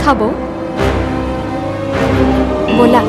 খাব ব'লা।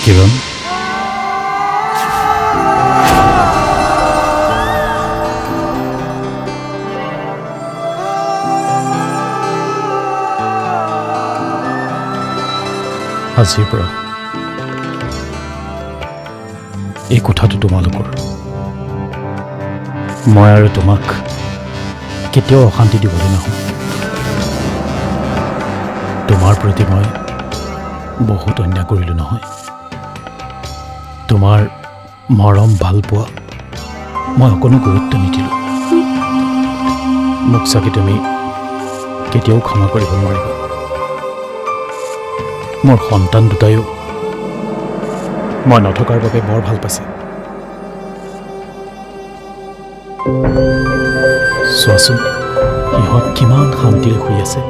কিৰণ, আজিৰ পৰা এই কোঠাটো তোমালোকৰ। মই আৰু তোমাক কেতিয়াও অশান্তি দিবলৈ নাহোঁ। তোমাৰ প্ৰতি মই বহুত অন্যায় কৰিলোঁ নহয়। তোমাৰ মৰম ভাল পোৱা মই অকণো গুৰুত্ব নিদিলোঁ। মোক চাগে তুমি কেতিয়াও ক্ষমা কৰিব নোৱাৰিবা। মোৰ সন্তান দুটায়ো মই নথকাৰ বাবে বৰ ভাল পাইছে। চোৱাচোন, সিহঁত কিমান শান্তিৰে শুই আছে।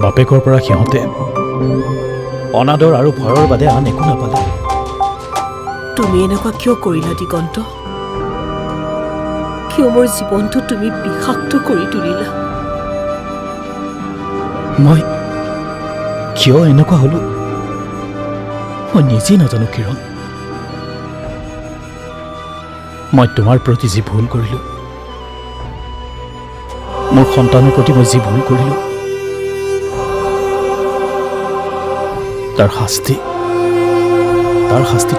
বাপেকৰ পৰা সিহঁতে অনাদৰ আৰু ভয়ৰ বাদে আন একো নাপালে। তুমি এনেকুৱা কিয় কৰিলা দিগন্ত? কিয় মোৰ জীৱনটো তুমি বিষাক্ত কৰি তুলিলা? মই কিয় এনেকুৱা হলো মই নিজেই নাজানো কিৰণ। মই তোমাৰ প্ৰতি যি ভুল কৰিলোঁ, মোৰ সন্তানৰ প্ৰতি মই যি ভুল কৰিলোঁ, তাৰ শাস্তি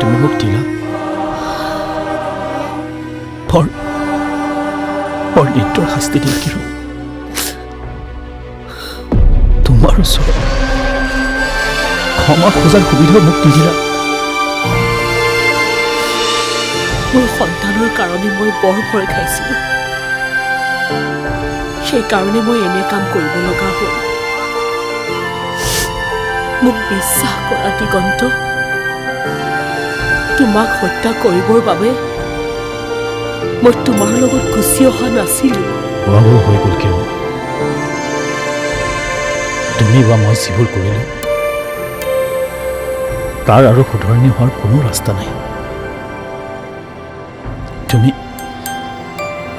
তুমি মোক দিলা। বৰ নিৰ্দয় শাস্তি দিলা কিৰণ। তোমাৰ ওচৰত ক্ষমা খোজাৰ সুবিধা মোক নিদিলা। মোৰ সন্তানৰ কাৰণে মই বৰ ভয় খাইছিলোঁ। সেইকাৰণে মই এনে কাম কৰিব লগা হ'ল। মোক বিশ্বাস কৰা দিগন্ত, তোমাক হত্যা কৰিবৰ বাবে মই তোমাৰ লগত গুচি অহা নাছিলোঁ। হোৱাবোৰ হৈ গ'ল কিয়? তুমি বা মই যিবোৰ কৰিলোঁ তাৰ আৰু শুধৰণি হোৱাৰ কোনো ৰাস্তা নাই।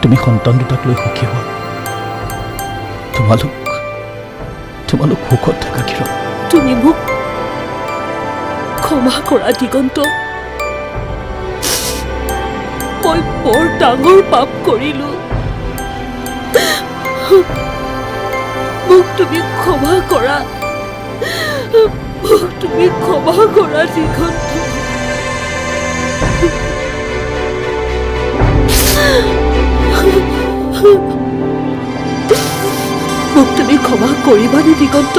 তুমি সন্তান দুটাক লৈ সুখী হোৱা। তোমালোক সুখত থাকা কিৰণ। তুমি মোক ক্ষমা কৰা দিগন্ত। মই বৰ ডাঙৰ পাপ কৰিলোঁ। মোক তুমি ক্ষমা কৰা। মোক তুমি ক্ষমা কৰা দিগন্ত। মোক তুমি ক্ষমা কৰিবানে দিগন্ত?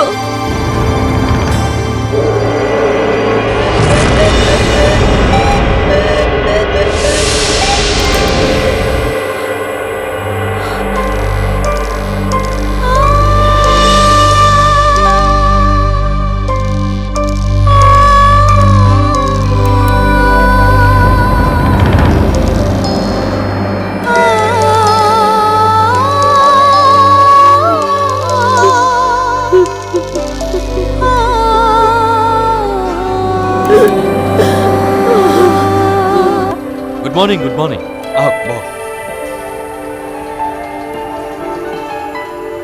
মৰ্ণিং গুড মৰ্ণিং আহক বহক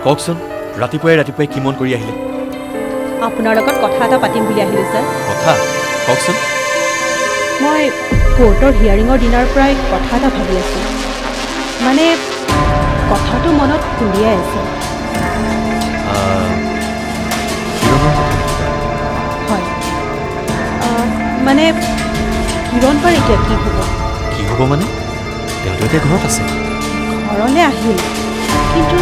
কওকচোন ৰাতিপুৱাই কি মন কৰি আহিলে আপোনাৰ লগত কথা এটা পাতিম বুলি আহিলোঁ ছাৰ কথা কওকচোন মই কোৰ্টৰ হিয়াৰিঙৰ দিনাৰ পৰাই কথা এটা ভাবি আছোঁ মানে কথাটো মনত খুন্দিয়াই আছে হয় মানে কিৰণ পাৰ এতিয়া কি হ'ব মানে তেওঁতো এতিয়া ঘৰত আছে ঘৰলৈ আহিল কিন্তু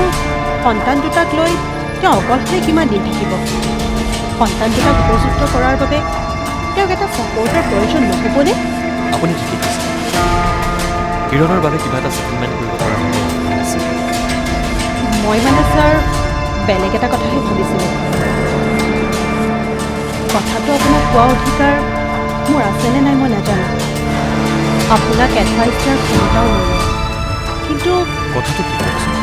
সন্তান দুটাক লৈ তেওঁ অকলশৰে কিমান দিন থাকিব সন্তান দুটাক উপযুক্ত কৰাৰ বাবে তেওঁক এটা ছাপৰ্টৰ প্ৰয়োজন নহ'বনে আপুনি ঠিকেই কৈছে কিৰণৰ বাবে কিবা এটা ছেটেলমেণ্ট কৰিব পৰা হ'ব মই মানে ছাৰ বেলেগ এটা কথাহে ভাবিছিলোঁ কথাটো আপোনাক কোৱা অধিকাৰ মোৰ আছেনে নাই মই নাজানো আপোনাক এডভাইচ দিয়াৰ ক্ষমতাও নাই কিন্তু কথাটো কি কওকচোন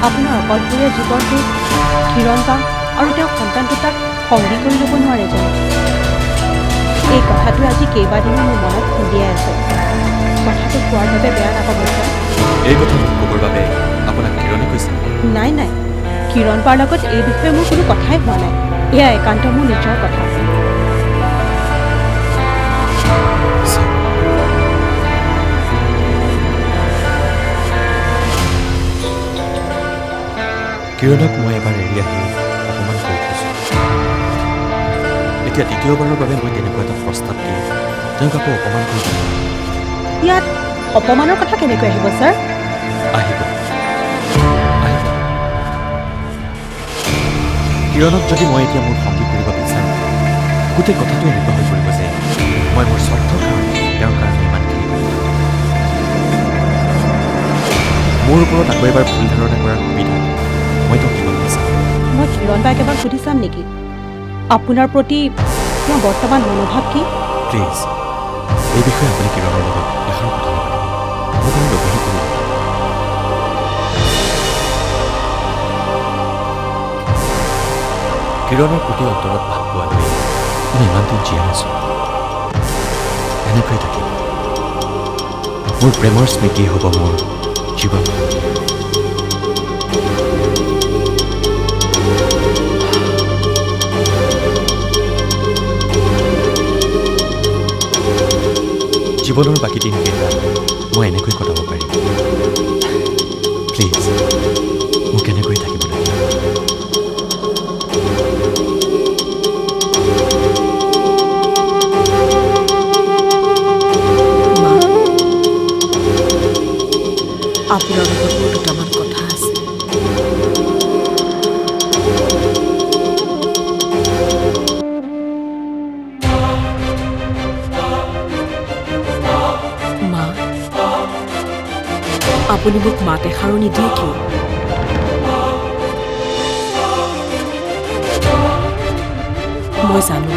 আপোনাৰ অকলশৰীয়া জীৱনটো কিৰণ বা আৰু তেওঁ সন্তান দুটাক সংগী কৰি ল'ব নোৱাৰে জানো এই কথাটোৱে আজি কেইবাদিনো মোৰ মনত খুন্দিয়াই আছে কথাটো কোৱাৰ বাবে বেয়া নাপাব ছাৰ এই কথাটো ক'বৰ বাবে আপোনাক কিৰণে কৈছে নাই কিৰণ বাৰ লগত এই বিষয়ে মোৰ কোনো কথাই হোৱা নাই এয়া একান্ত মোৰ নিজৰ কথা কিৰণক মই এবাৰ এৰি আহি অপমান কৰি থৈছোঁ এতিয়া দ্বিতীয়বাৰৰ বাবে মই তেনেকুৱা এটা প্ৰস্তাৱ দি তেওঁক আকৌ অপমান কৰি দিলোঁ ইয়াত অপমানৰ কথা কেনেকৈ আহিব ছাৰ আহিব কিৰণক যদি মই এতিয়া মোৰ সংগী কৰিব বিচাৰোঁ গোটেই কথাটো এনেকুৱা হৈ পৰিব যে মই মোৰ স্বাৰ্থৰ কাৰণে তেওঁৰ কাৰণে ইমানখিনি কৰিলোঁ মোৰ ওপৰত আকৌ এবাৰ ভুল ধাৰণা কৰাৰ সুবিধা মই তেওঁক দিব বিচাৰোঁ মই কিৰণ বাক এবাৰ সুধি চাম নেকি আপোনাৰ প্ৰতি তেওঁৰ বৰ্তমান মনোভাৱ কি প্লিজ এই বিষয়ে আপুনি কিৰণৰ লগত এষাৰ কথা নাপাতিব মোক আমি লগহে কৰিব কিৰণৰ প্ৰতি অন্তৰত ভাৱ পোৱালৈ মই ইমান দিন জীয়াই আছোঁ এনেকৈয়ে থাকিম মোৰ প্ৰেমৰ স্মৃতি হ'ব মোৰ জীৱন জীৱনৰ বাকী দিনকেইটা মই এনেকৈ কটাব পাৰিম প্লিজ মোক এনেকৈ থাকিব লাগিব আপোনাৰ লগত মোৰ দুটামান কথা আছে মা আপুনি মোক মাত এষাৰো নিদিয়ে কিয় মই জানো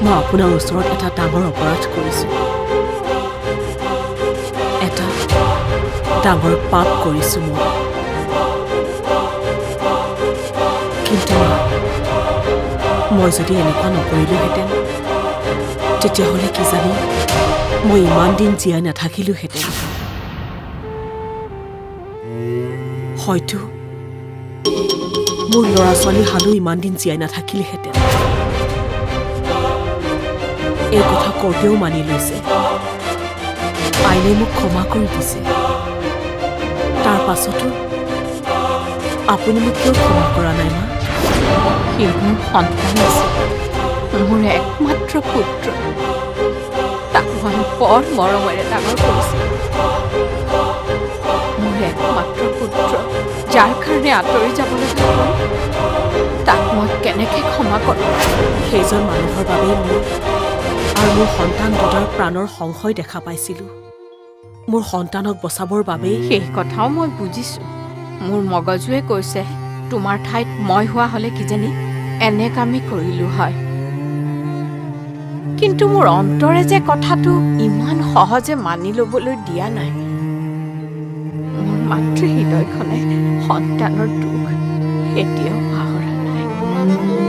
মই আপোনাৰ ওচৰত এটা ডাঙৰ অপৰাধ কৰিছোঁ এটা ডাঙৰ পাপ কৰিছোঁ কিন্তু মই যদি এনেকুৱা নকৰিলোহেঁতেন তেতিয়াহ'লে কি জানি মই ইমান দিন জীয়াই নাথাকিলোহেঁতেন হয়তো মোৰ ল'ৰা ছোৱালী হালো ইমান দিন জীয়াই নাথাকিলেহেঁতেন এই কথা কৰ্তেও মানি লৈছে আইনে মোক ক্ষমা কৰি দিছে তাৰ পাছতো আপুনি মোক কিয় ক্ষমা কৰা নাই মা সি মোৰ সন্তান আছে মোৰ একমাত্ৰ পুত্ৰ তাক মই বৰ মৰমেৰে ডাঙৰ কৰিছোঁ মোৰ একমাত্ৰ পুত্ৰ যাৰ কাৰণে আঁতৰি যাবলৈ হ'ল তাক মই কেনেকৈ ক্ষমা কৰোঁ সেইজন মানুহৰ বাবেই মোৰ আৰু মোৰ সন্তান দুটাৰ প্ৰাণৰ সংশয় দেখা পাইছিলোঁ মোৰ সন্তানক বচাবৰ বাবেই সেই কথাও মই বুজিছোঁ মোৰ মগজুৱে কৈছে তোমাৰ ঠাইত মই হোৱা হ'লে কিজানি এনে কামেই কৰিলোঁ হয় কিন্তু মোৰ অন্তৰে যে কথাটো ইমান সহজে মানি ল'বলৈ দিয়া নাই মোৰ মাতৃ হৃদয়খনে সন্তানৰ দুখ এতিয়াও পাহৰা নাই